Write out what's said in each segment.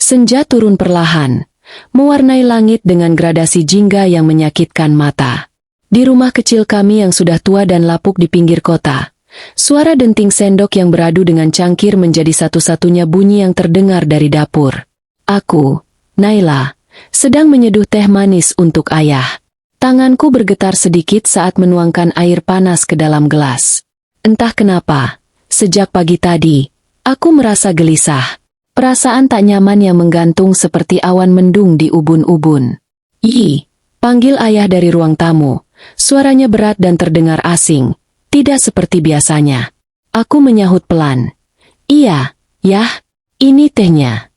Senja turun perlahan, mewarnai langit dengan gradasi jingga yang menyakitkan mata. Di rumah kecil kami yang sudah tua dan lapuk di pinggir kota, suara denting sendok yang beradu dengan cangkir menjadi satu-satunya bunyi yang terdengar dari dapur. Aku, Naila, sedang menyeduh teh manis untuk ayah. Tanganku bergetar sedikit saat menuangkan air panas ke dalam gelas. Entah kenapa, sejak pagi tadi, aku merasa gelisah. Perasaan tak nyaman yang menggantung seperti awan mendung di ubun-ubun. "Yi," panggil ayah dari ruang tamu. Suaranya berat dan terdengar asing, tidak seperti biasanya. Aku menyahut pelan. "Iya, Yah, ini tehnya."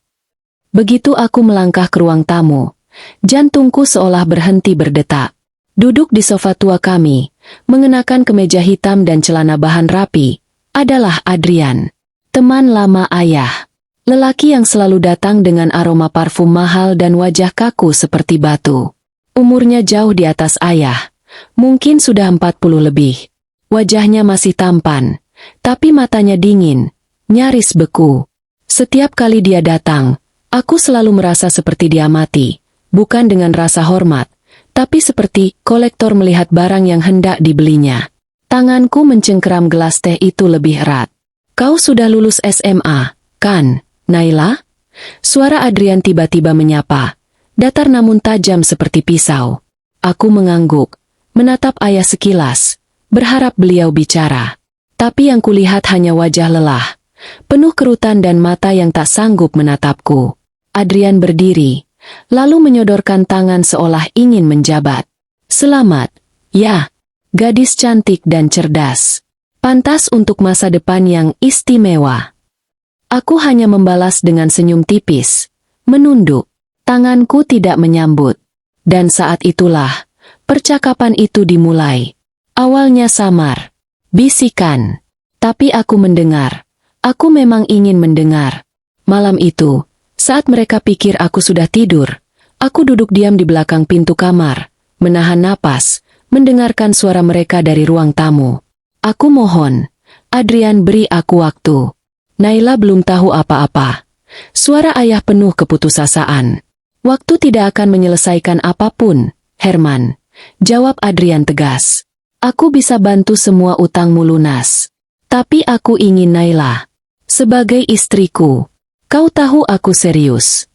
Begitu aku melangkah ke ruang tamu, jantungku seolah berhenti berdetak. Duduk di sofa tua kami, mengenakan kemeja hitam dan celana bahan rapi, adalah Adrian, teman lama ayah. Lelaki yang selalu datang dengan aroma parfum mahal dan wajah kaku seperti batu. Umurnya jauh di atas ayah, mungkin sudah 40 lebih. Wajahnya masih tampan, tapi matanya dingin, nyaris beku. Setiap kali dia datang, aku selalu merasa seperti diamati, bukan dengan rasa hormat, tapi seperti kolektor melihat barang yang hendak dibelinya. Tanganku mencengkeram gelas teh itu lebih erat. "Kau sudah lulus SMA, kan, Naila?" Suara Adrian tiba-tiba menyapa, datar namun tajam seperti pisau. Aku mengangguk, menatap ayah sekilas, berharap beliau bicara. Tapi yang kulihat hanya wajah lelah, penuh kerutan dan mata yang tak sanggup menatapku. Adrian berdiri, lalu menyodorkan tangan seolah ingin menjabat. "Selamat, ya, gadis cantik dan cerdas. Pantas untuk masa depan yang istimewa." Aku hanya membalas dengan senyum tipis, menunduk, tanganku tidak menyambut. Dan saat itulah, percakapan itu dimulai. Awalnya samar, bisikan, tapi aku mendengar. Aku memang ingin mendengar. Malam itu, saat mereka pikir aku sudah tidur, aku duduk diam di belakang pintu kamar, menahan napas, mendengarkan suara mereka dari ruang tamu. "Aku mohon, Adrian, beri aku waktu." Naila belum tahu apa-apa. Suara ayah penuh keputusasaan. "Waktu tidak akan menyelesaikan apapun, Herman," jawab Adrian tegas. "Aku bisa bantu semua utangmu lunas. Tapi aku ingin Naila sebagai istriku. Kau tahu aku serius."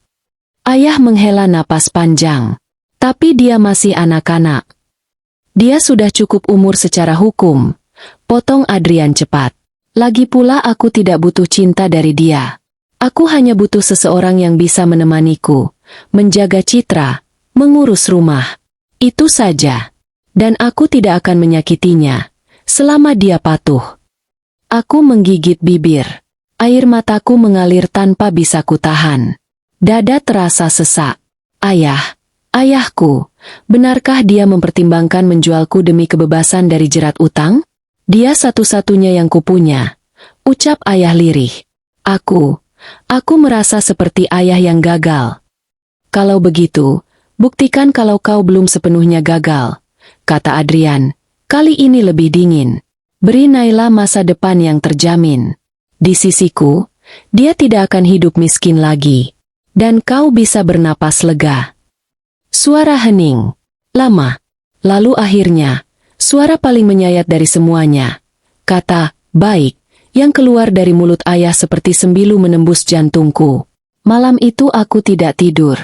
Ayah menghela napas panjang. "Tapi dia masih anak-anak." "Dia sudah cukup umur secara hukum," potong Adrian cepat. "Lagi pula aku tidak butuh cinta dari dia. Aku hanya butuh seseorang yang bisa menemaniku, menjaga citra, mengurus rumah. Itu saja. Dan aku tidak akan menyakitinya, selama dia patuh." Aku menggigit bibir. Air mataku mengalir tanpa bisa kutahan. Dada terasa sesak. Ayahku, benarkah dia mempertimbangkan menjualku demi kebebasan dari jerat utang? "Dia satu-satunya yang kupunya," ucap ayah lirih. Aku merasa seperti ayah yang gagal." "Kalau begitu, buktikan kalau kau belum sepenuhnya gagal," kata Adrian, kali ini lebih dingin. "Beri Naila masa depan yang terjamin. Di sisiku, dia tidak akan hidup miskin lagi. Dan kau bisa bernapas lega." Suara hening, lama. Lalu akhirnya, suara paling menyayat dari semuanya. Kata, "Baik," yang keluar dari mulut ayah seperti sembilu menembus jantungku. Malam itu aku tidak tidur.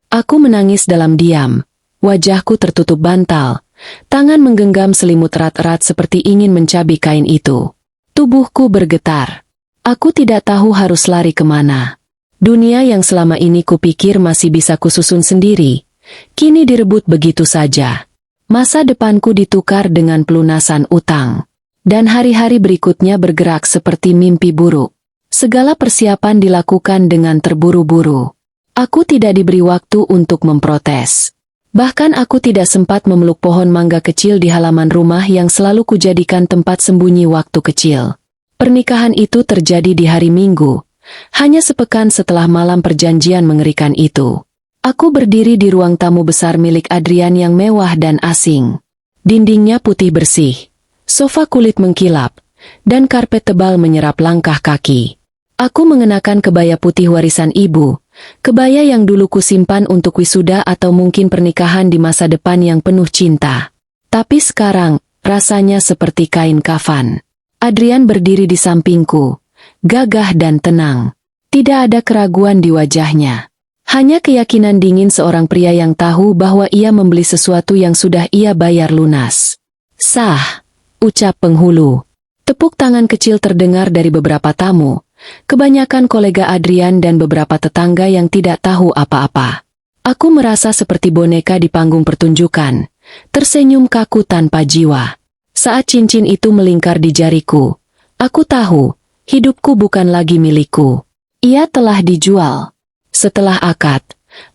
Aku menangis dalam diam. Wajahku tertutup bantal. Tangan menggenggam selimut erat-erat seperti ingin mencabik kain itu. Tubuhku bergetar. Aku tidak tahu harus lari kemana. Dunia yang selama ini kupikir masih bisa kususun sendiri, kini direbut begitu saja. Masa depanku ditukar dengan pelunasan utang. Dan hari-hari berikutnya bergerak seperti mimpi buruk. Segala persiapan dilakukan dengan terburu-buru. Aku tidak diberi waktu untuk memprotes. Bahkan aku tidak sempat memeluk pohon mangga kecil di halaman rumah yang selalu kujadikan tempat sembunyi waktu kecil. Pernikahan itu terjadi di hari Minggu, hanya sepekan setelah malam perjanjian mengerikan itu. Aku berdiri di ruang tamu besar milik Adrian yang mewah dan asing. Dindingnya putih bersih, sofa kulit mengkilap, dan karpet tebal menyerap langkah kaki. Aku mengenakan kebaya putih warisan ibu, kebaya yang dulu kusimpan untuk wisuda atau mungkin pernikahan di masa depan yang penuh cinta. Tapi sekarang, rasanya seperti kain kafan. Adrian berdiri di sampingku, gagah dan tenang. Tidak ada keraguan di wajahnya. Hanya keyakinan dingin seorang pria yang tahu bahwa ia membeli sesuatu yang sudah ia bayar lunas. Sah, ucap penghulu. Tepuk tangan kecil terdengar dari beberapa tamu, kebanyakan kolega Adrian dan beberapa tetangga yang tidak tahu apa-apa. Aku merasa seperti boneka di panggung pertunjukan, tersenyum kaku tanpa jiwa. Saat cincin itu melingkar di jariku, aku tahu, hidupku bukan lagi milikku. Ia telah dijual. Setelah akad,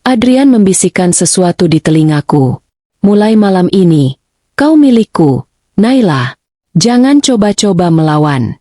Adrian membisikkan sesuatu di telingaku. Mulai malam ini, kau milikku, Naila. Jangan coba-coba melawan.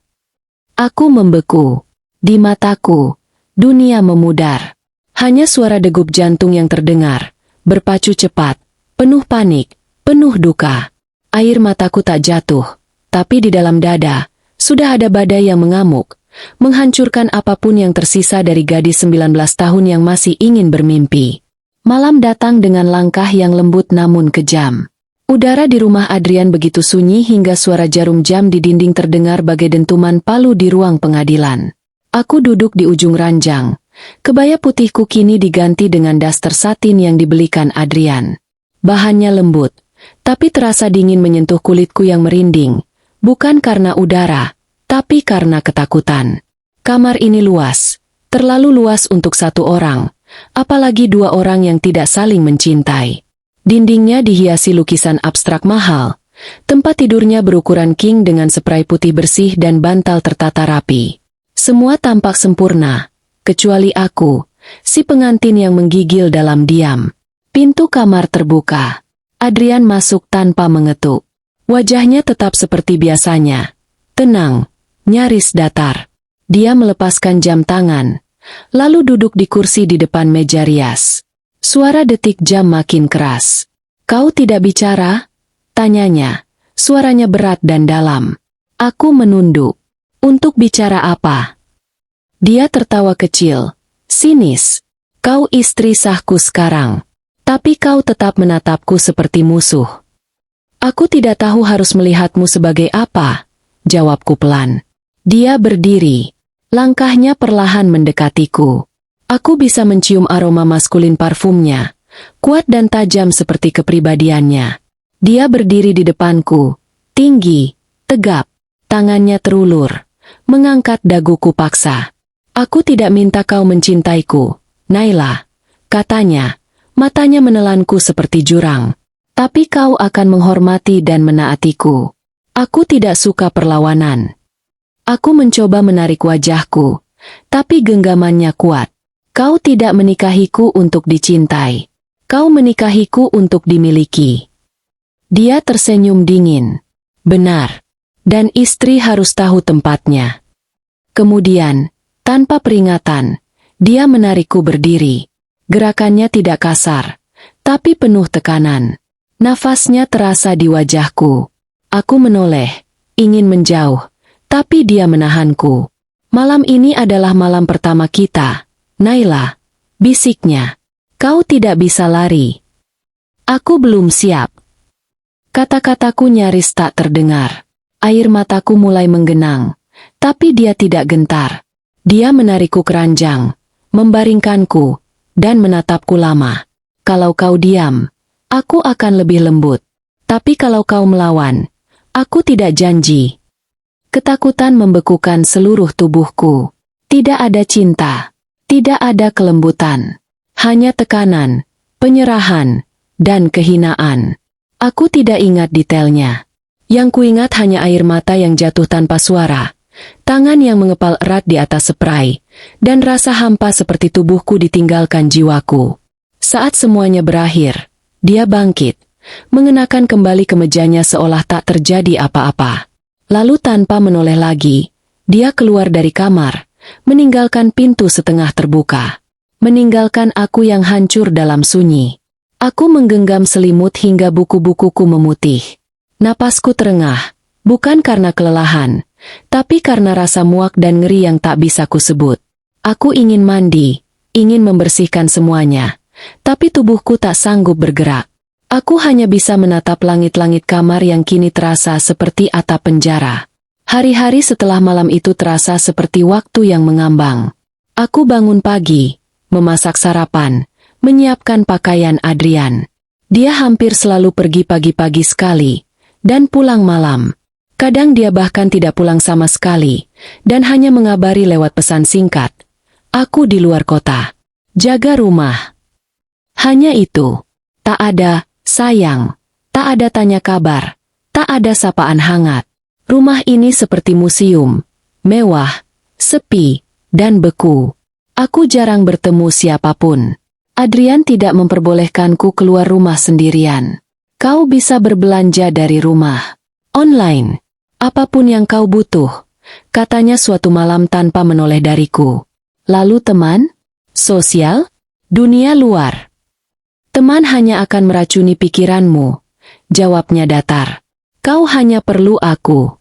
Aku membeku. Di mataku, dunia memudar. Hanya suara degup jantung yang terdengar, berpacu cepat, penuh panik, penuh duka. Air mataku tak jatuh, tapi di dalam dada, sudah ada badai yang mengamuk, menghancurkan apapun yang tersisa dari gadis 19 tahun yang masih ingin bermimpi. Malam datang dengan langkah yang lembut namun kejam. Udara di rumah Adrian begitu sunyi hingga suara jarum jam di dinding terdengar bagai dentuman palu di ruang pengadilan. Aku duduk di ujung ranjang. Kebaya putihku kini diganti dengan daster satin yang dibelikan Adrian. Bahannya lembut, tapi terasa dingin menyentuh kulitku yang merinding. Bukan karena udara, tapi karena ketakutan. Kamar ini luas, terlalu luas untuk satu orang, apalagi dua orang yang tidak saling mencintai. Dindingnya dihiasi lukisan abstrak mahal. Tempat tidurnya berukuran king dengan spray putih bersih dan bantal tertata rapi. Semua tampak sempurna, kecuali aku, si pengantin yang menggigil dalam diam. Pintu kamar terbuka. Adrian masuk tanpa mengetuk. Wajahnya tetap seperti biasanya. Tenang, nyaris datar. Dia melepaskan jam tangan, lalu duduk di kursi di depan meja rias. Suara detik jam makin keras. Kau tidak bicara? Tanyanya. Suaranya berat dan dalam. Aku menunduk. Untuk bicara apa? Dia tertawa kecil. Sinis. Kau istri sahku sekarang. Tapi kau tetap menatapku seperti musuh. Aku tidak tahu harus melihatmu sebagai apa, jawabku pelan. Dia berdiri. Langkahnya perlahan mendekatiku. Aku bisa mencium aroma maskulin parfumnya, kuat dan tajam seperti kepribadiannya. Dia berdiri di depanku, tinggi, tegap, tangannya terulur, mengangkat daguku paksa. Aku tidak minta kau mencintaiku, Naila, katanya, matanya menelanku seperti jurang. Tapi kau akan menghormati dan menaatiku. Aku tidak suka perlawanan. Aku mencoba menarik wajahku, tapi genggamannya kuat. Kau tidak menikahiku untuk dicintai. Kau menikahiku untuk dimiliki. Dia tersenyum dingin. Benar. Dan istri harus tahu tempatnya. Kemudian, tanpa peringatan, dia menarikku berdiri. Gerakannya tidak kasar, tapi penuh tekanan. Nafasnya terasa di wajahku. Aku menoleh, ingin menjauh, tapi dia menahanku. Malam ini adalah malam pertama kita. Naila, bisiknya, kau tidak bisa lari. Aku belum siap. Kata-kataku nyaris tak terdengar. Air mataku mulai menggenang, tapi dia tidak gentar. Dia menarikku ke ranjang, membaringkanku, dan menatapku lama. Kalau kau diam, aku akan lebih lembut. Tapi kalau kau melawan, aku tidak janji. Ketakutan membekukan seluruh tubuhku. Tidak ada cinta. Tidak ada kelembutan, hanya tekanan, penyerahan, dan kehinaan. Aku tidak ingat detailnya. Yang kuingat hanya air mata yang jatuh tanpa suara, tangan yang mengepal erat di atas spray, dan rasa hampa seperti tubuhku ditinggalkan jiwaku. Saat semuanya berakhir, dia bangkit, mengenakan kembali kemejanya seolah tak terjadi apa-apa. Lalu tanpa menoleh lagi, dia keluar dari kamar, meninggalkan pintu setengah terbuka. Meninggalkan aku yang hancur dalam sunyi. Aku menggenggam selimut hingga buku-bukuku memutih. Napasku terengah, bukan karena kelelahan, tapi karena rasa muak dan ngeri yang tak bisa kusebut. Aku ingin mandi, ingin membersihkan semuanya, tapi tubuhku tak sanggup bergerak. Aku hanya bisa menatap langit-langit kamar yang kini terasa seperti atap penjara. Hari-hari setelah malam itu terasa seperti waktu yang mengambang. Aku bangun pagi, memasak sarapan, menyiapkan pakaian Adrian. Dia hampir selalu pergi pagi-pagi sekali, dan pulang malam. Kadang dia bahkan tidak pulang sama sekali, dan hanya mengabari lewat pesan singkat. Aku di luar kota. Jaga rumah. Hanya itu. Tak ada, sayang. Tak ada tanya kabar. Tak ada sapaan hangat. Rumah ini seperti museum. Mewah, sepi, dan beku. Aku jarang bertemu siapapun. Adrian tidak memperbolehkanku keluar rumah sendirian. Kau bisa berbelanja dari rumah. Online. Apapun yang kau butuh. Katanya suatu malam tanpa menoleh dariku. Lalu teman? Sosial? Dunia luar. Teman hanya akan meracuni pikiranmu. Jawabnya datar. Kau hanya perlu aku.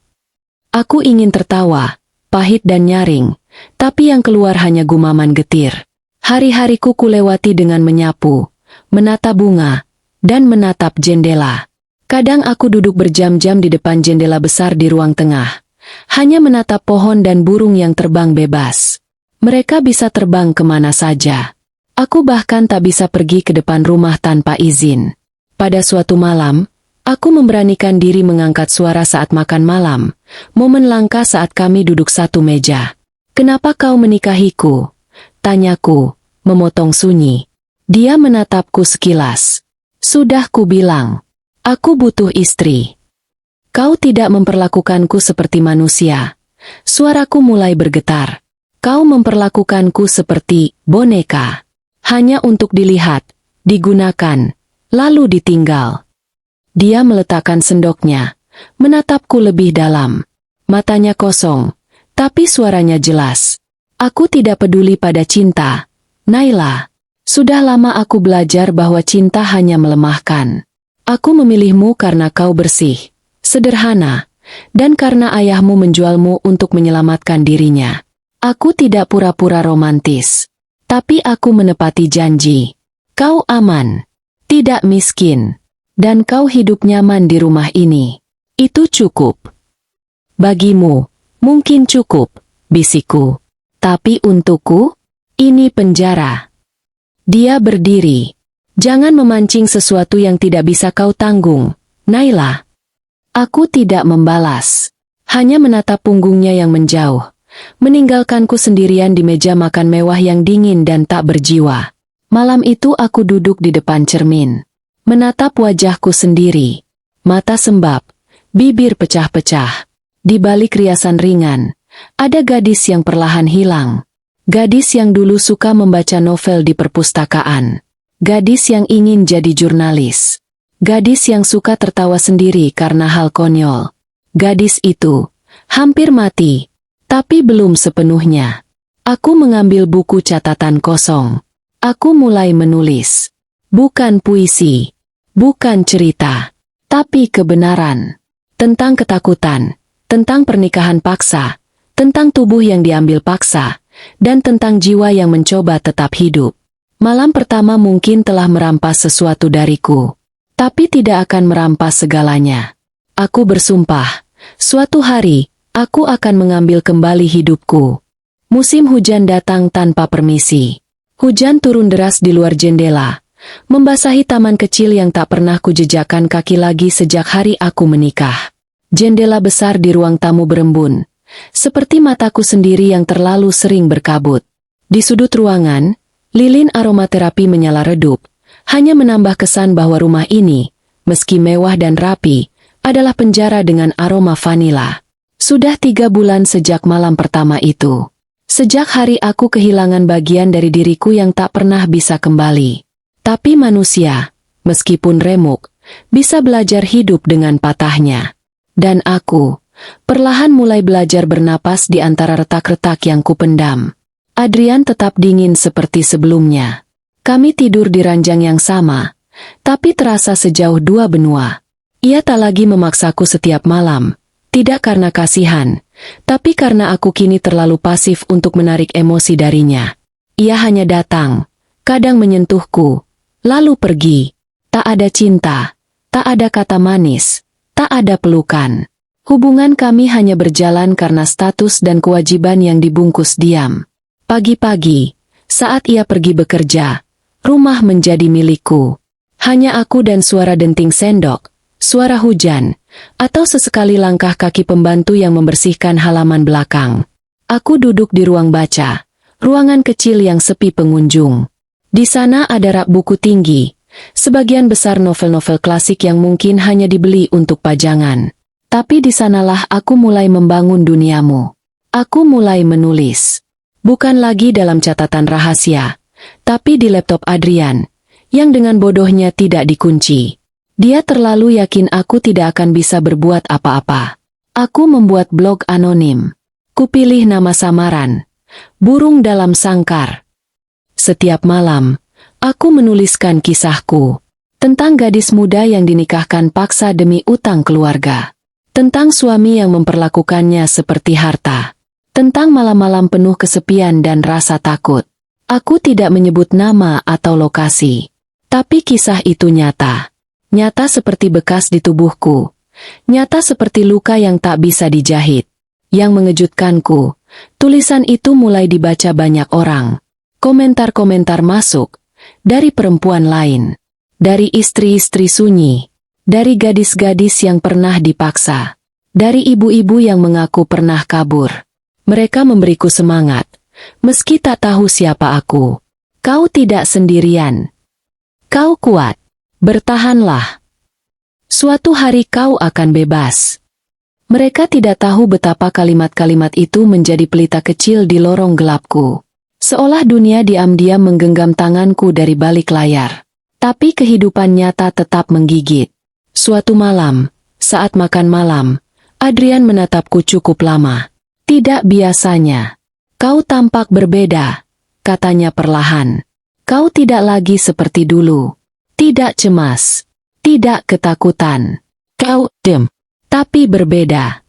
Aku ingin tertawa, pahit dan nyaring, tapi yang keluar hanya gumaman getir. Hari-hariku kulewati dengan menyapu, menata bunga, dan menatap jendela. Kadang aku duduk berjam-jam di depan jendela besar di ruang tengah, hanya menatap pohon dan burung yang terbang bebas. Mereka bisa terbang kemana saja. Aku bahkan tak bisa pergi ke depan rumah tanpa izin. Pada suatu malam, aku memberanikan diri mengangkat suara saat makan malam, momen langka saat kami duduk satu meja. Kenapa kau menikahiku? Tanyaku, memotong sunyi. Dia menatapku sekilas. Sudah ku bilang, aku butuh istri. Kau tidak memperlakukanku seperti manusia. Suaraku mulai bergetar. Kau memperlakukanku seperti boneka. Hanya untuk dilihat, digunakan, lalu ditinggal. Dia meletakkan sendoknya, menatapku lebih dalam. Matanya kosong, tapi suaranya jelas. Aku tidak peduli pada cinta, Naila. Sudah lama aku belajar bahwa cinta hanya melemahkan. Aku memilihmu karena kau bersih, sederhana, dan karena ayahmu menjualmu untuk menyelamatkan dirinya. Aku tidak pura-pura romantis, tapi aku menepati janji. Kau aman, tidak miskin, dan kau hidup nyaman di rumah ini. Itu cukup. Bagimu, mungkin cukup, bisikku. Tapi untukku, ini penjara. Dia berdiri. Jangan memancing sesuatu yang tidak bisa kau tanggung, Naila. Aku tidak membalas. Hanya menatap punggungnya yang menjauh. Meninggalkanku sendirian di meja makan mewah yang dingin dan tak berjiwa. Malam itu aku duduk di depan cermin. Menatap wajahku sendiri. Mata sembab, bibir pecah-pecah. Di balik riasan ringan, ada gadis yang perlahan hilang. Gadis yang dulu suka membaca novel di perpustakaan. Gadis yang ingin jadi jurnalis. Gadis yang suka tertawa sendiri karena hal konyol. Gadis itu hampir mati, tapi belum sepenuhnya. Aku mengambil buku catatan kosong. Aku mulai menulis. Bukan puisi, bukan cerita, tapi kebenaran. Tentang ketakutan, tentang pernikahan paksa, tentang tubuh yang diambil paksa, dan tentang jiwa yang mencoba tetap hidup. Malam pertama mungkin telah merampas sesuatu dariku, tapi tidak akan merampas segalanya. Aku bersumpah, suatu hari, aku akan mengambil kembali hidupku. Musim hujan datang tanpa permisi. Hujan turun deras di luar jendela, membasahi taman kecil yang tak pernah kujejakkan kaki lagi sejak hari aku menikah. Jendela besar di ruang tamu berembun, seperti mataku sendiri yang terlalu sering berkabut. Di sudut ruangan, lilin aromaterapi menyala redup, hanya menambah kesan bahwa rumah ini, meski mewah dan rapi, adalah penjara dengan aroma vanila. Sudah 3 bulan sejak malam pertama itu. Sejak hari aku kehilangan bagian dari diriku yang tak pernah bisa kembali. Tapi manusia, meskipun remuk, bisa belajar hidup dengan patahnya. Dan aku, perlahan mulai belajar bernapas di antara retak-retak yang kupendam. Adrian tetap dingin seperti sebelumnya. Kami tidur di ranjang yang sama, tapi terasa sejauh 2 benua. Ia tak lagi memaksaku setiap malam. Tidak karena kasihan, tapi karena aku kini terlalu pasif untuk menarik emosi darinya. Ia hanya datang, kadang menyentuhku, lalu pergi. Tak ada cinta, tak ada kata manis, tak ada pelukan. Hubungan kami hanya berjalan karena status dan kewajiban yang dibungkus diam. Pagi-pagi, saat ia pergi bekerja, rumah menjadi milikku. Hanya aku dan suara denting sendok, suara hujan, atau sesekali langkah kaki pembantu yang membersihkan halaman belakang. Aku duduk di ruang baca, ruangan kecil yang sepi pengunjung. Di sana ada rak buku tinggi, sebagian besar novel-novel klasik yang mungkin hanya dibeli untuk pajangan. Tapi di sanalah aku mulai membangun duniamu. Aku mulai menulis. Bukan lagi dalam catatan rahasia, tapi di laptop Adrian, yang dengan bodohnya tidak dikunci. Dia terlalu yakin aku tidak akan bisa berbuat apa-apa. Aku membuat blog anonim. Kupilih nama samaran, burung dalam sangkar. Setiap malam, aku menuliskan kisahku. Tentang gadis muda yang dinikahkan paksa demi utang keluarga. Tentang suami yang memperlakukannya seperti harta. Tentang malam-malam penuh kesepian dan rasa takut. Aku tidak menyebut nama atau lokasi. Tapi kisah itu nyata. Nyata seperti bekas di tubuhku. Nyata seperti luka yang tak bisa dijahit. Yang mengejutkanku, tulisan itu mulai dibaca banyak orang. Komentar-komentar masuk, dari perempuan lain. Dari istri-istri sunyi. Dari gadis-gadis yang pernah dipaksa. Dari ibu-ibu yang mengaku pernah kabur. Mereka memberiku semangat, meski tak tahu siapa aku. Kau tidak sendirian. Kau kuat. Bertahanlah. Suatu hari kau akan bebas. Mereka tidak tahu betapa kalimat-kalimat itu menjadi pelita kecil di lorong gelapku. Seolah dunia diam-diam menggenggam tanganku dari balik layar. Tapi kehidupan nyata tetap menggigit. Suatu malam, saat makan malam, Adrian menatapku cukup lama. Tidak biasanya. Kau tampak berbeda, katanya perlahan. Kau tidak lagi seperti dulu. Tidak cemas. Tidak ketakutan. Kau diam. Tapi berbeda.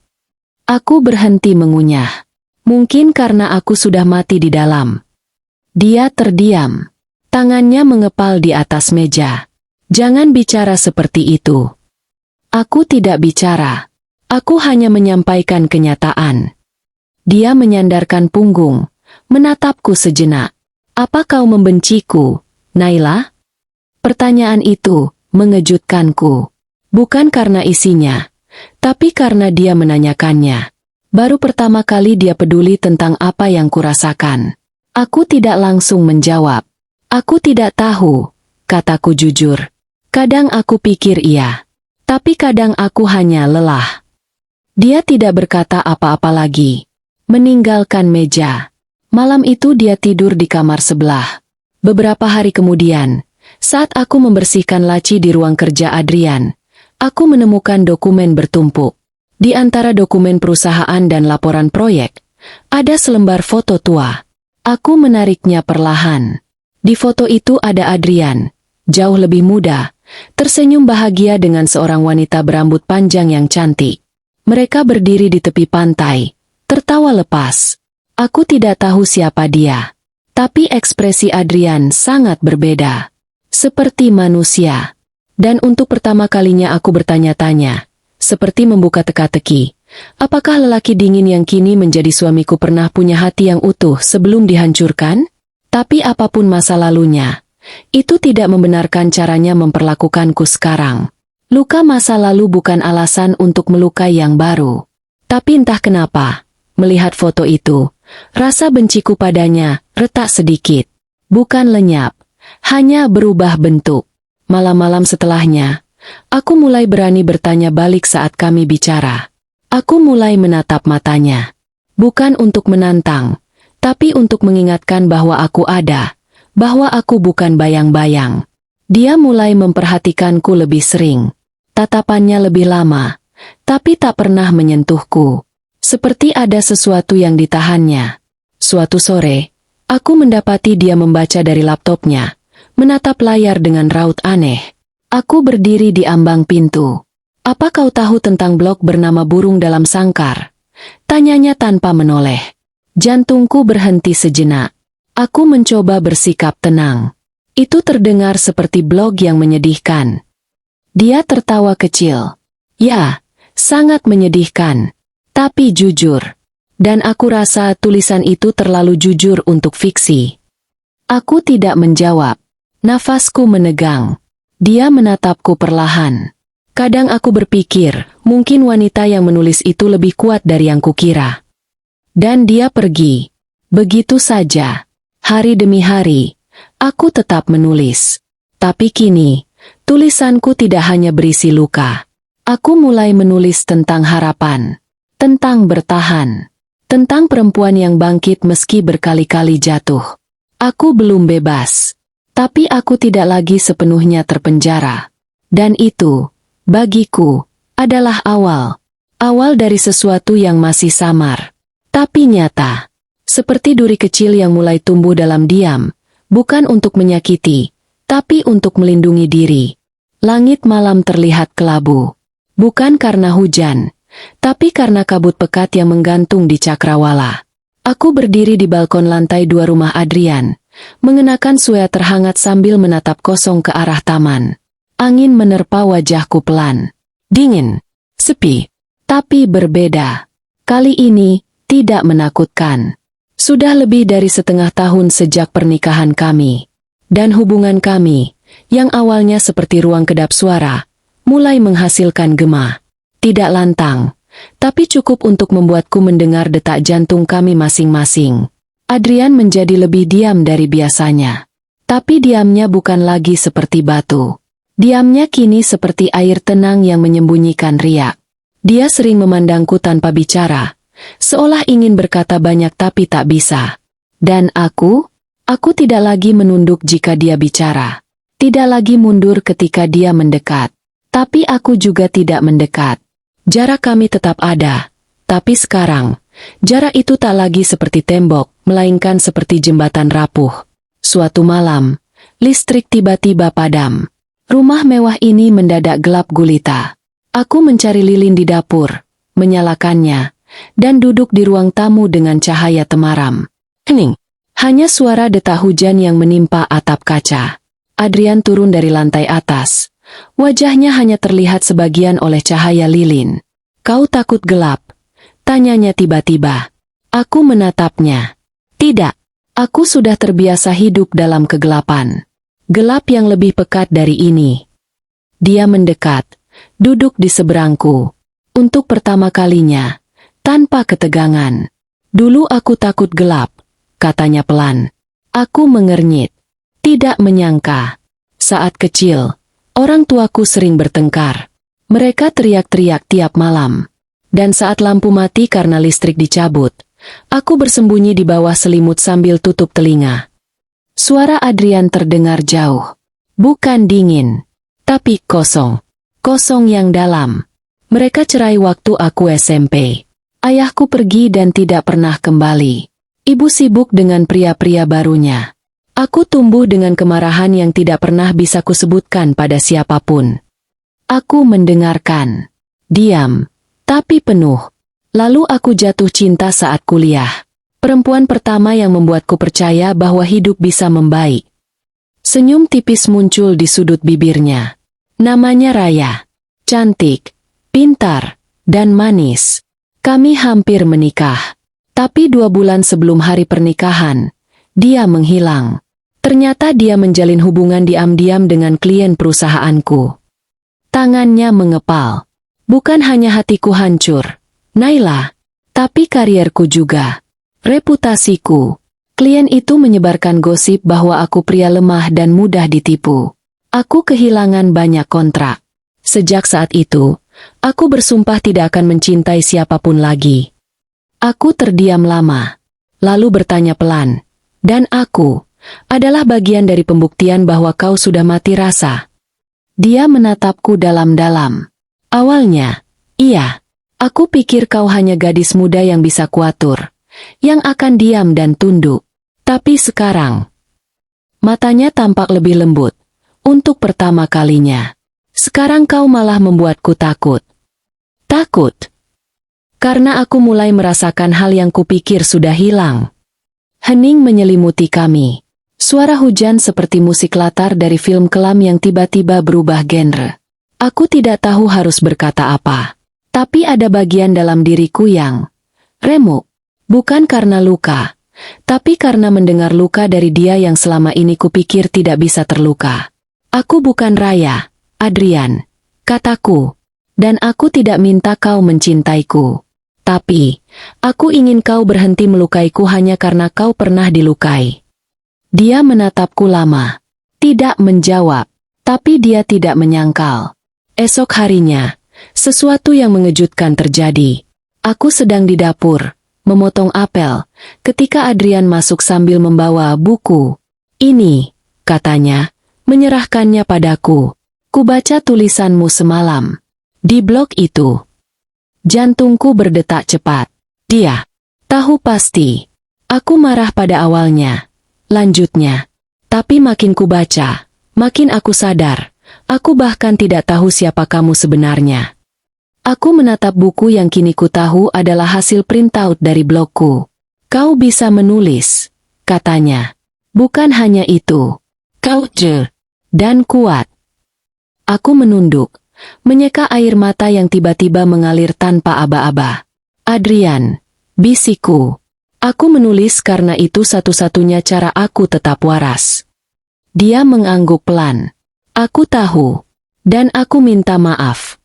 Aku berhenti mengunyah. Mungkin karena aku sudah mati di dalam. Dia terdiam. Tangannya mengepal di atas meja. Jangan bicara seperti itu. Aku tidak bicara. Aku hanya menyampaikan kenyataan. Dia menyandarkan punggung, menatapku sejenak. Apa kau membenciku, Naila? Pertanyaan itu mengejutkanku. Bukan karena isinya, tapi karena dia menanyakannya. Baru pertama kali dia peduli tentang apa yang kurasakan. Aku tidak langsung menjawab. Aku tidak tahu, kataku jujur. Kadang aku pikir iya, tapi kadang aku hanya lelah. Dia tidak berkata apa-apa lagi. Meninggalkan meja. Malam itu dia tidur di kamar sebelah. Beberapa hari kemudian, saat aku membersihkan laci di ruang kerja Adrian, aku menemukan dokumen bertumpuk. Di antara dokumen perusahaan dan laporan proyek, ada selembar foto tua. Aku menariknya perlahan. Di foto itu ada Adrian, jauh lebih muda, tersenyum bahagia dengan seorang wanita berambut panjang yang cantik. Mereka berdiri di tepi pantai, tertawa lepas. Aku tidak tahu siapa dia. Tapi ekspresi Adrian sangat berbeda. Seperti manusia. Dan untuk pertama kalinya aku bertanya-tanya. Seperti membuka teka-teki. Apakah lelaki dingin yang kini menjadi suamiku pernah punya hati yang utuh sebelum dihancurkan? Tapi apapun masa lalunya, itu tidak membenarkan caranya memperlakukanku sekarang. Luka masa lalu bukan alasan untuk melukai yang baru. Tapi entah kenapa, melihat foto itu, rasa benciku padanya retak sedikit. Bukan lenyap, hanya berubah bentuk. Malam-malam setelahnya, aku mulai berani bertanya balik saat kami bicara. Aku mulai menatap matanya. Bukan untuk menantang, tapi untuk mengingatkan bahwa aku ada, bahwa aku bukan bayang-bayang. Dia mulai memperhatikanku lebih sering. Tatapannya lebih lama, tapi tak pernah menyentuhku. Seperti ada sesuatu yang ditahannya. Suatu sore, aku mendapati dia membaca dari laptopnya, menatap layar dengan raut aneh. Aku berdiri di ambang pintu. Apa kau tahu tentang blog bernama Burung Dalam Sangkar? Tanyanya tanpa menoleh. Jantungku berhenti sejenak. Aku mencoba bersikap tenang. Itu terdengar seperti blog yang menyedihkan. Dia tertawa kecil. Ya, sangat menyedihkan. Tapi jujur. Dan aku rasa tulisan itu terlalu jujur untuk fiksi. Aku tidak menjawab. Nafasku menegang. Dia menatapku perlahan. Kadang aku berpikir, mungkin wanita yang menulis itu lebih kuat dari yang kukira. Dan dia pergi. Begitu saja. Hari demi hari, aku tetap menulis. Tapi kini, tulisanku tidak hanya berisi luka. Aku mulai menulis tentang harapan, tentang bertahan, tentang perempuan yang bangkit meski berkali-kali jatuh. Aku belum bebas, tapi aku tidak lagi sepenuhnya terpenjara. Dan itu, bagiku, adalah awal dari sesuatu yang masih samar, tapi nyata. Seperti duri kecil yang mulai tumbuh dalam diam, bukan untuk menyakiti, tapi untuk melindungi diri. Langit malam terlihat kelabu, bukan karena hujan, tapi karena kabut pekat yang menggantung di cakrawala. Aku berdiri di balkon lantai 2 rumah Adrian, mengenakan sweater hangat sambil menatap kosong ke arah taman. Angin menerpa wajahku pelan. Dingin, sepi, tapi berbeda. Kali ini, tidak menakutkan. Sudah lebih dari setengah tahun sejak pernikahan kami. Dan hubungan kami, yang awalnya seperti ruang kedap suara, mulai menghasilkan gema. Tidak lantang, tapi cukup untuk membuatku mendengar detak jantung kami masing-masing. Adrian menjadi lebih diam dari biasanya. Tapi diamnya bukan lagi seperti batu. Diamnya kini seperti air tenang yang menyembunyikan riak. Dia sering memandangku tanpa bicara, seolah ingin berkata banyak tapi tak bisa. Dan aku tidak lagi menunduk jika dia bicara. Tidak lagi mundur ketika dia mendekat. Tapi aku juga tidak mendekat. Jarak kami tetap ada. Tapi sekarang, jarak itu tak lagi seperti tembok, melainkan seperti jembatan rapuh. Suatu malam, listrik tiba-tiba padam. Rumah mewah ini mendadak gelap gulita. Aku mencari lilin di dapur, menyalakannya, dan duduk di ruang tamu dengan cahaya temaram. Hening. Hanya suara detak hujan yang menimpa atap kaca. Adrian turun dari lantai atas. Wajahnya hanya terlihat sebagian oleh cahaya lilin. Kau takut gelap? Tanyanya tiba-tiba. Aku menatapnya. Tidak. Aku sudah terbiasa hidup dalam kegelapan. Gelap yang lebih pekat dari ini. Dia mendekat, duduk di seberangku. Untuk pertama kalinya, tanpa ketegangan. Dulu aku takut gelap, katanya pelan. Aku mengernyit. Tidak menyangka. Saat kecil, orang tuaku sering bertengkar. Mereka teriak-teriak tiap malam. Dan saat lampu mati karena listrik dicabut, aku bersembunyi di bawah selimut sambil tutup telinga. Suara Adrian terdengar jauh. Bukan dingin, tapi kosong. Kosong yang dalam. Mereka cerai waktu aku SMP. Ayahku pergi dan tidak pernah kembali. Ibu sibuk dengan pria-pria barunya. Aku tumbuh dengan kemarahan yang tidak pernah bisa kusebutkan pada siapapun. Aku mendengarkan. Diam, tapi penuh. Lalu aku jatuh cinta saat kuliah. Perempuan pertama yang membuatku percaya bahwa hidup bisa membaik. Senyum tipis muncul di sudut bibirnya. Namanya Raya. Cantik, pintar, dan manis. Kami hampir menikah. Tapi 2 bulan sebelum hari pernikahan, dia menghilang. Ternyata dia menjalin hubungan diam-diam dengan klien perusahaanku. Tangannya mengepal. Bukan hanya hatiku hancur, Naila, tapi karierku juga. Reputasiku. Klien itu menyebarkan gosip bahwa aku pria lemah dan mudah ditipu. Aku kehilangan banyak kontrak. Sejak saat itu, aku bersumpah tidak akan mencintai siapapun lagi. Aku terdiam lama, lalu bertanya pelan. Dan aku adalah bagian dari pembuktian bahwa kau sudah mati rasa. Dia menatapku dalam-dalam. Awalnya, iya. Aku pikir kau hanya gadis muda yang bisa kuatur, yang akan diam dan tunduk. Tapi sekarang, matanya tampak lebih lembut. Untuk pertama kalinya. Sekarang kau malah membuatku takut. Takut. Karena aku mulai merasakan hal yang kupikir sudah hilang. Hening menyelimuti kami. Suara hujan seperti musik latar dari film kelam yang tiba-tiba berubah genre. Aku tidak tahu harus berkata apa. Tapi ada bagian dalam diriku yang remuk. Bukan karena luka, tapi karena mendengar luka dari dia yang selama ini kupikir tidak bisa terluka. Aku bukan Raya, Adrian, kataku. Dan aku tidak minta kau mencintaiku. Tapi, aku ingin kau berhenti melukaiku hanya karena kau pernah dilukai. Dia menatapku lama. Tidak menjawab. Tapi dia tidak menyangkal. Esok harinya, sesuatu yang mengejutkan terjadi. Aku sedang di dapur, memotong apel, ketika Adrian masuk sambil membawa buku. Ini, katanya, menyerahkannya padaku. Kubaca tulisanmu semalam. Di blog itu. Jantungku berdetak cepat. Dia. Tahu pasti. Aku marah pada awalnya. Lanjutnya. Tapi makin kubaca, makin aku sadar. Aku bahkan tidak tahu siapa kamu sebenarnya. Aku menatap buku yang kini ku tahu adalah hasil printout dari blogku. Kau bisa menulis, katanya. Bukan hanya itu. Kau dan kuat. Aku menunduk. Menyeka air mata yang tiba-tiba mengalir tanpa aba-aba. Adrian, bisikku. Aku menulis karena itu satu-satunya cara aku tetap waras. Dia mengangguk pelan. Aku tahu. Dan aku minta maaf.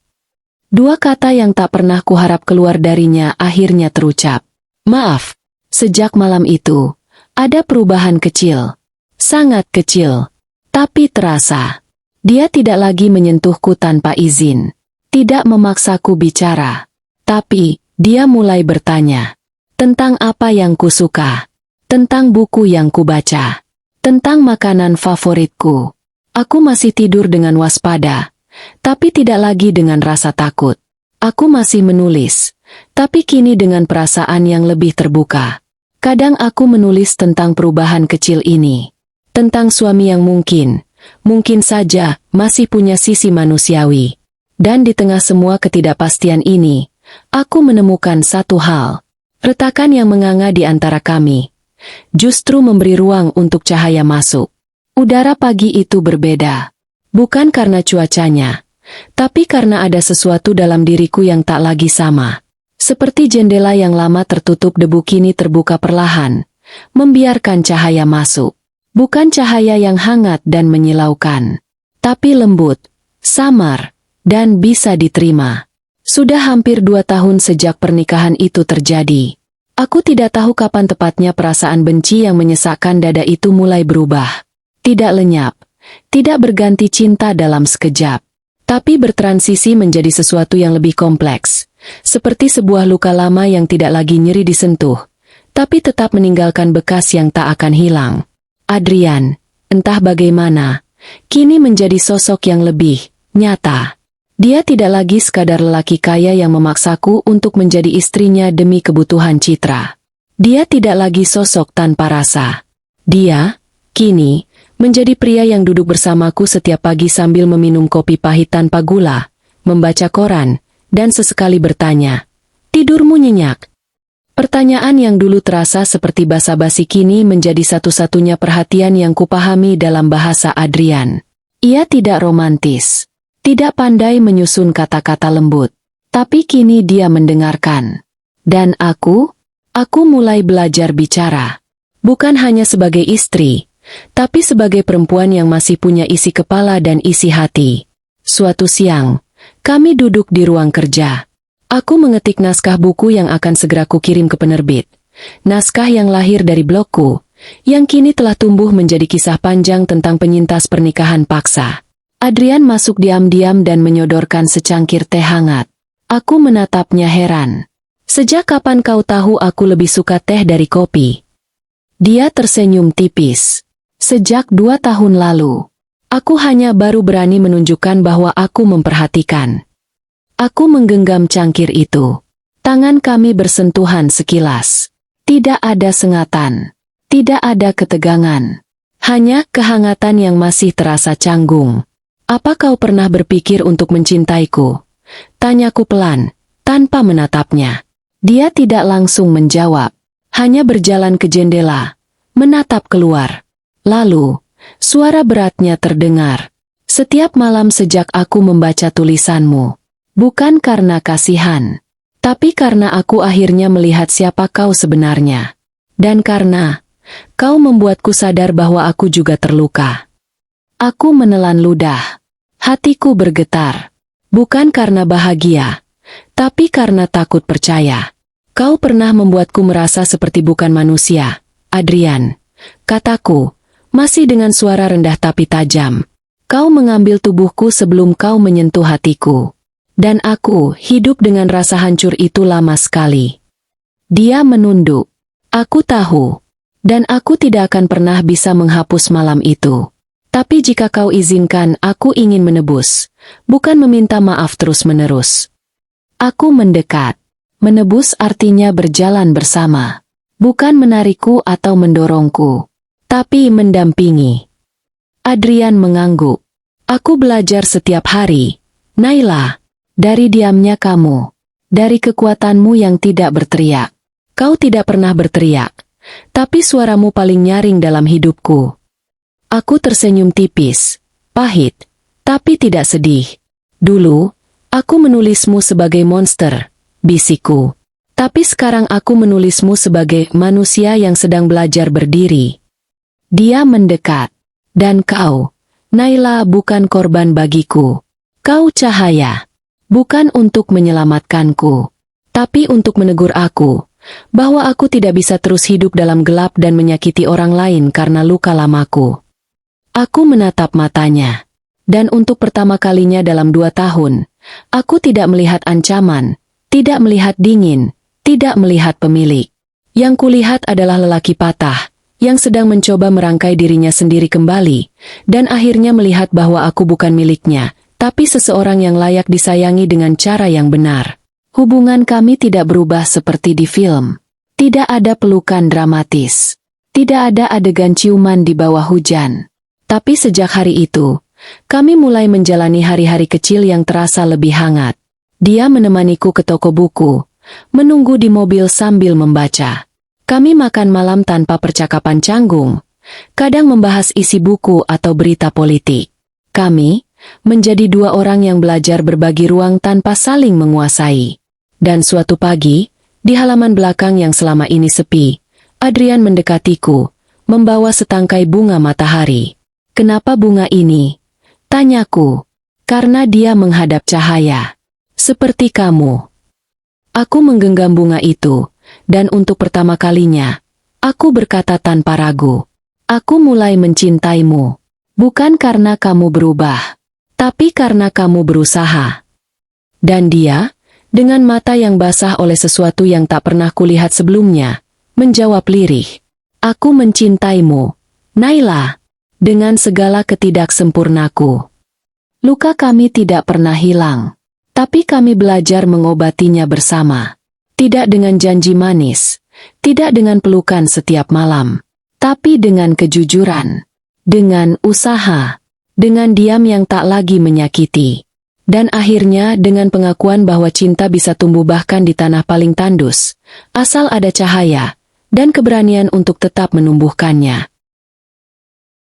Dua kata yang tak pernah kuharap keluar darinya akhirnya terucap. Maaf. Sejak malam itu, ada perubahan kecil. Sangat kecil. Tapi terasa. Dia tidak lagi menyentuhku tanpa izin. Tidak memaksaku bicara. Tapi, dia mulai bertanya. Tentang apa yang kusuka. Tentang buku yang kubaca. Tentang makanan favoritku. Aku masih tidur dengan waspada. Tapi tidak lagi dengan rasa takut. Aku masih menulis. Tapi kini dengan perasaan yang lebih terbuka. Kadang aku menulis tentang perubahan kecil ini. Tentang suami yang mungkin saja masih punya sisi manusiawi. Dan di tengah semua ketidakpastian ini, aku menemukan satu hal. Retakan yang menganga di antara kami justru memberi ruang untuk cahaya masuk. Udara pagi itu berbeda. Bukan karena cuacanya, tapi karena ada sesuatu dalam diriku yang tak lagi sama. Seperti jendela yang lama tertutup debu kini terbuka perlahan, membiarkan cahaya masuk. Bukan cahaya yang hangat dan menyilaukan, tapi lembut, samar, dan bisa diterima. Sudah hampir 2 tahun sejak pernikahan itu terjadi. Aku tidak tahu kapan tepatnya perasaan benci yang menyesakkan dada itu mulai berubah. Tidak lenyap, tidak berganti cinta dalam sekejap, tapi bertransisi menjadi sesuatu yang lebih kompleks. Seperti sebuah luka lama yang tidak lagi nyeri disentuh, tapi tetap meninggalkan bekas yang tak akan hilang. Adrian, entah bagaimana, kini menjadi sosok yang lebih nyata. Dia tidak lagi sekadar lelaki kaya yang memaksaku untuk menjadi istrinya demi kebutuhan citra. Dia tidak lagi sosok tanpa rasa. Dia, kini, menjadi pria yang duduk bersamaku setiap pagi sambil meminum kopi pahit tanpa gula, membaca koran, dan sesekali bertanya, "Tidurmu nyenyak?" Pertanyaan yang dulu terasa seperti basa-basi kini menjadi satu-satunya perhatian yang kupahami dalam bahasa Adrian. Ia tidak romantis, tidak pandai menyusun kata-kata lembut, tapi kini dia mendengarkan. Dan aku mulai belajar bicara. Bukan hanya sebagai istri, tapi sebagai perempuan yang masih punya isi kepala dan isi hati. Suatu siang, kami duduk di ruang kerja. Aku mengetik naskah buku yang akan segera kukirim ke penerbit. Naskah yang lahir dari blogku, yang kini telah tumbuh menjadi kisah panjang tentang penyintas pernikahan paksa. Adrian masuk diam-diam dan menyodorkan secangkir teh hangat. Aku menatapnya heran. Sejak kapan kau tahu aku lebih suka teh dari kopi? Dia tersenyum tipis. Sejak 2 tahun lalu. Aku hanya baru berani menunjukkan bahwa aku memperhatikan. Aku menggenggam cangkir itu. Tangan kami bersentuhan sekilas. Tidak ada sengatan. Tidak ada ketegangan. Hanya kehangatan yang masih terasa canggung. Apa kau pernah berpikir untuk mencintaiku? Tanyaku pelan, tanpa menatapnya. Dia tidak langsung menjawab. Hanya berjalan ke jendela, menatap keluar. Lalu, suara beratnya terdengar. Setiap malam sejak aku membaca tulisanmu, bukan karena kasihan, tapi karena aku akhirnya melihat siapa kau sebenarnya. Dan karena kau membuatku sadar bahwa aku juga terluka. Aku menelan ludah. Hatiku bergetar. Bukan karena bahagia, tapi karena takut percaya. Kau pernah membuatku merasa seperti bukan manusia, Adrian. Kataku, masih dengan suara rendah tapi tajam. Kau mengambil tubuhku sebelum kau menyentuh hatiku. Dan aku hidup dengan rasa hancur itu lama sekali. Dia menunduk. Aku tahu. Dan aku tidak akan pernah bisa menghapus malam itu. Tapi jika kau izinkan, aku ingin menebus. Bukan meminta maaf terus-menerus. Aku mendekat. Menebus artinya berjalan bersama. Bukan menarikku atau mendorongku. Tapi mendampingi. Adrian mengangguk. Aku belajar setiap hari. Naila. Dari diamnya kamu. Dari kekuatanmu yang tidak berteriak. Kau tidak pernah berteriak. Tapi suaramu paling nyaring dalam hidupku. Aku tersenyum tipis. Pahit. Tapi tidak sedih. Dulu, aku menulismu sebagai monster. Bisikku. Tapi sekarang aku menulismu sebagai manusia yang sedang belajar berdiri. Dia mendekat. Dan kau, Naila, bukan korban bagiku. Kau cahaya. Bukan untuk menyelamatkanku. Tapi untuk menegur aku. Bahwa aku tidak bisa terus hidup dalam gelap dan menyakiti orang lain karena luka lamaku. Aku menatap matanya. Dan untuk pertama kalinya dalam 2 tahun, aku tidak melihat ancaman, tidak melihat dingin, tidak melihat pemilik. Yang kulihat adalah lelaki patah, yang sedang mencoba merangkai dirinya sendiri kembali, dan akhirnya melihat bahwa aku bukan miliknya, tapi seseorang yang layak disayangi dengan cara yang benar. Hubungan kami tidak berubah seperti di film. Tidak ada pelukan dramatis. Tidak ada adegan ciuman di bawah hujan. Tapi sejak hari itu, kami mulai menjalani hari-hari kecil yang terasa lebih hangat. Dia menemaniku ke toko buku, menunggu di mobil sambil membaca. Kami makan malam tanpa percakapan canggung, kadang membahas isi buku atau berita politik. Kami menjadi 2 orang yang belajar berbagi ruang tanpa saling menguasai. Dan suatu pagi, di halaman belakang yang selama ini sepi, Adrian mendekatiku, membawa setangkai bunga matahari. Kenapa bunga ini? Tanyaku. Karena dia menghadap cahaya. Seperti kamu. Aku menggenggam bunga itu, dan untuk pertama kalinya, aku berkata tanpa ragu. Aku mulai mencintaimu. Bukan karena kamu berubah, tapi karena kamu berusaha. Dan dia, dengan mata yang basah oleh sesuatu yang tak pernah kulihat sebelumnya, menjawab lirih. Aku mencintaimu, Naila, dengan segala ketidaksempurnaku. Luka kami tidak pernah hilang, tapi kami belajar mengobatinya bersama. Tidak dengan janji manis, tidak dengan pelukan setiap malam, tapi dengan kejujuran, dengan usaha, dengan diam yang tak lagi menyakiti. Dan akhirnya dengan pengakuan bahwa cinta bisa tumbuh bahkan di tanah paling tandus, asal ada cahaya, dan keberanian untuk tetap menumbuhkannya.